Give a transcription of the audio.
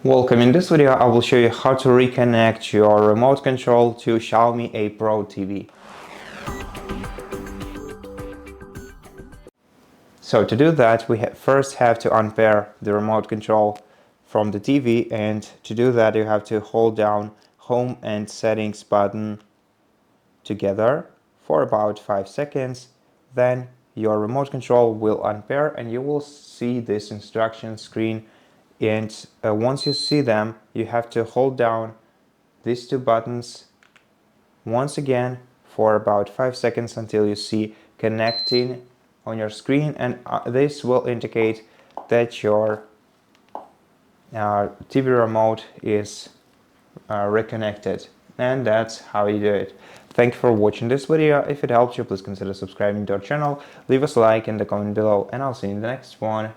Welcome. In this video I will show you how to reconnect your remote control to Xiaomi A Pro TV. So to do that we first have to unpair the remote control from the TV, and to do that you have to hold down Home and Settings button together for about 5 seconds. Then your remote control will unpair and you will see this instruction screen, and once you see them you have to hold down these two buttons once again for about 5 seconds until you see connecting on your screen, and this will indicate that your TV remote is reconnected. And that's how you do it. Thank you for watching this video. If it helped you, please consider subscribing to our channel, leave us a like in the comment below, and I'll see you in the next one.